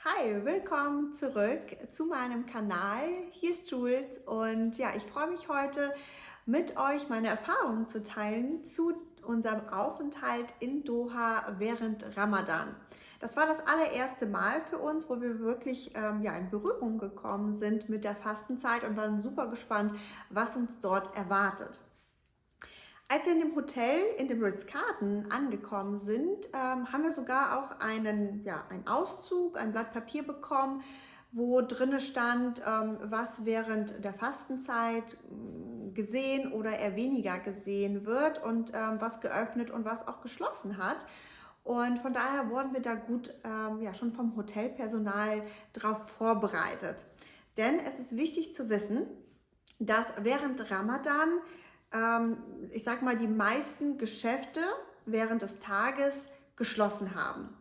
Hi, willkommen zurück zu meinem Kanal. Hier ist Jules und ja, ich freue mich heute mit euch meine Erfahrungen zu teilen zu unserem Aufenthalt in Doha während Ramadan. Das war das allererste Mal für uns, wo wir wirklich in Berührung gekommen sind mit der Fastenzeit und waren super gespannt, was uns dort erwartet. Als wir in dem Hotel, in dem Ritz-Carlton angekommen sind, haben wir sogar auch einen Auszug, ein Blatt Papier bekommen, wo drinne stand, was während der Fastenzeit gesehen oder eher weniger gesehen wird und was geöffnet und was auch geschlossen hat. Und von daher wurden wir da gut schon vom Hotelpersonal darauf vorbereitet. Denn es ist wichtig zu wissen, dass während Ramadan ich sag mal, die meisten Geschäfte während des Tages geschlossen haben.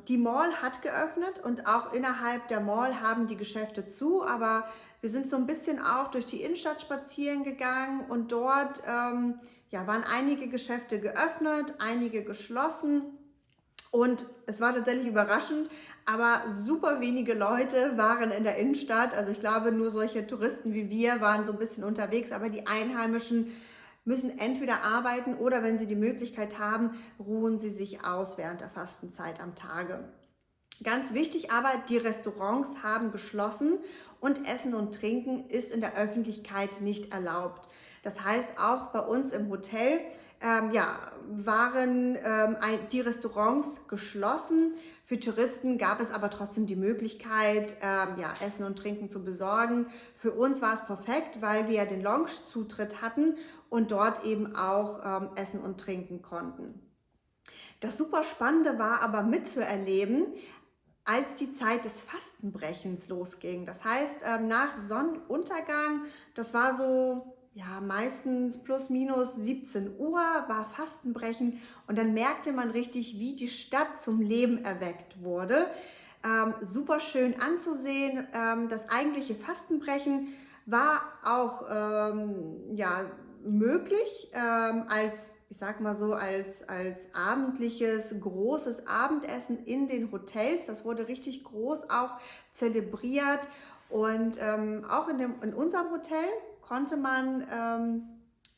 Die Mall hat geöffnet und auch innerhalb der Mall haben die Geschäfte zu, aber wir sind so ein bisschen auch durch die Innenstadt spazieren gegangen und dort waren einige Geschäfte geöffnet, einige geschlossen. Und es war tatsächlich überraschend, aber super wenige Leute waren in der Innenstadt. Also ich glaube, nur solche Touristen wie wir waren so ein bisschen unterwegs, aber die Einheimischen müssen entweder arbeiten oder wenn sie die Möglichkeit haben, ruhen sie sich aus während der Fastenzeit am Tage. Ganz wichtig aber, die Restaurants haben geschlossen und Essen und Trinken ist in der Öffentlichkeit nicht erlaubt. Das heißt, auch bei uns im Hotel waren die Restaurants geschlossen. Für Touristen gab es aber trotzdem die Möglichkeit, Essen und Trinken zu besorgen. Für uns war es perfekt, weil wir ja den Lounge-Zutritt hatten und dort eben auch essen und trinken konnten. Das super Spannende war aber mitzuerleben, als die Zeit des Fastenbrechens losging. Das heißt, nach Sonnenuntergang, das war so meistens plus minus 17 Uhr, war Fastenbrechen und dann merkte man richtig, wie die Stadt zum Leben erweckt wurde. Super schön anzusehen. Das eigentliche Fastenbrechen war auch möglich als, ich sag mal so, als abendliches, großes Abendessen in den Hotels. Das wurde richtig groß auch zelebriert und auch in unserem Hotel konnte man,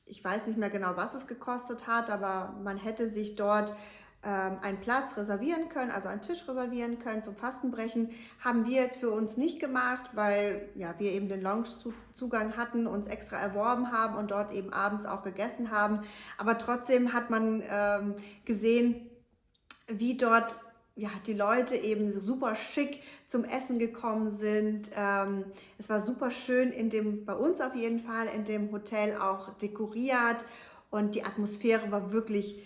ich weiß nicht mehr genau, was es gekostet hat, aber man hätte sich dort einen Platz reservieren können, also einen Tisch reservieren können zum Fastenbrechen. Haben wir jetzt für uns nicht gemacht, weil wir eben den Loungezugang hatten, uns extra erworben haben und dort eben abends auch gegessen haben. Aber trotzdem hat man gesehen, wie dort die Leute eben super schick zum Essen gekommen sind. Es war super schön bei uns auf jeden Fall, in dem Hotel auch dekoriert und die Atmosphäre war wirklich,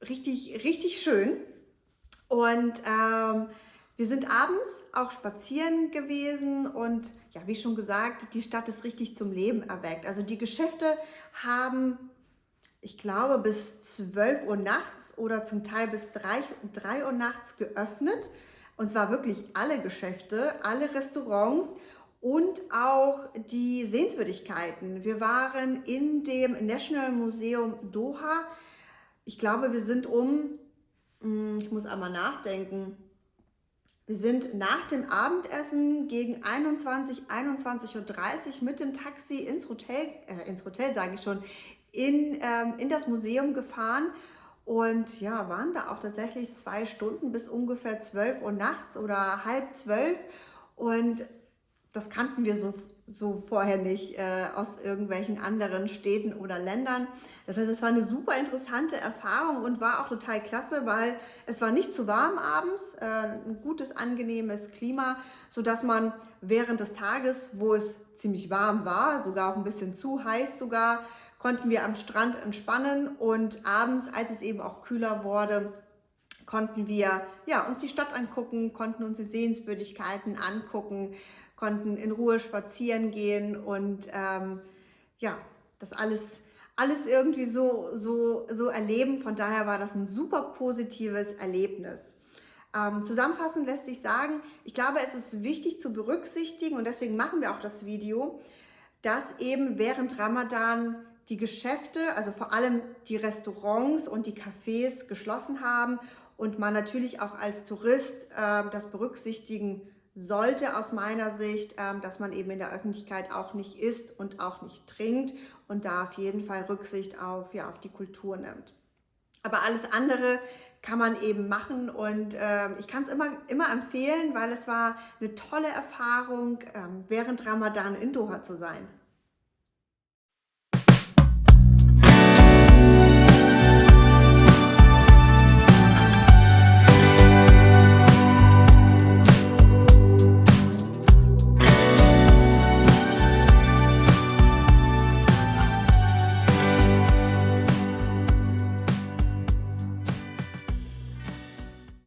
richtig, richtig schön. Und wir sind abends auch spazieren gewesen und wie schon gesagt, die Stadt ist richtig zum Leben erweckt. Also die Geschäfte haben, ich glaube, bis 12 Uhr nachts oder zum Teil bis 3 Uhr nachts geöffnet. Und zwar wirklich alle Geschäfte, alle Restaurants und auch die Sehenswürdigkeiten. Wir waren in dem National Museum Doha. Ich glaube, wir sind ich muss einmal nachdenken, wir sind nach dem Abendessen gegen 21 Uhr mit dem Taxi ins Hotel sage ich schon, in das Museum gefahren und waren da auch tatsächlich 2 Stunden bis ungefähr 12 Uhr nachts oder halb 12 und das kannten wir so vorher nicht aus irgendwelchen anderen Städten oder Ländern. Das heißt, es war eine super interessante Erfahrung und war auch total klasse, weil es war nicht zu warm abends, ein gutes, angenehmes Klima, sodass man während des Tages, wo es ziemlich warm war, sogar auch ein bisschen zu heiß sogar, konnten wir am Strand entspannen und abends, als es eben auch kühler wurde, konnten wir uns die Stadt angucken, konnten uns die Sehenswürdigkeiten angucken, konnten in Ruhe spazieren gehen und das alles irgendwie so erleben. Von daher war das ein super positives Erlebnis. Zusammenfassend lässt sich sagen, ich glaube, es ist wichtig zu berücksichtigen und deswegen machen wir auch das Video, dass eben während Ramadan die Geschäfte, also vor allem die Restaurants und die Cafés geschlossen haben und man natürlich auch als Tourist das berücksichtigen sollte aus meiner Sicht, dass man eben in der Öffentlichkeit auch nicht isst und auch nicht trinkt und da auf jeden Fall Rücksicht auf, ja, auf die Kultur nimmt. Aber alles andere kann man eben machen und ich kann es immer empfehlen, weil es war eine tolle Erfahrung, während Ramadan in Doha zu sein.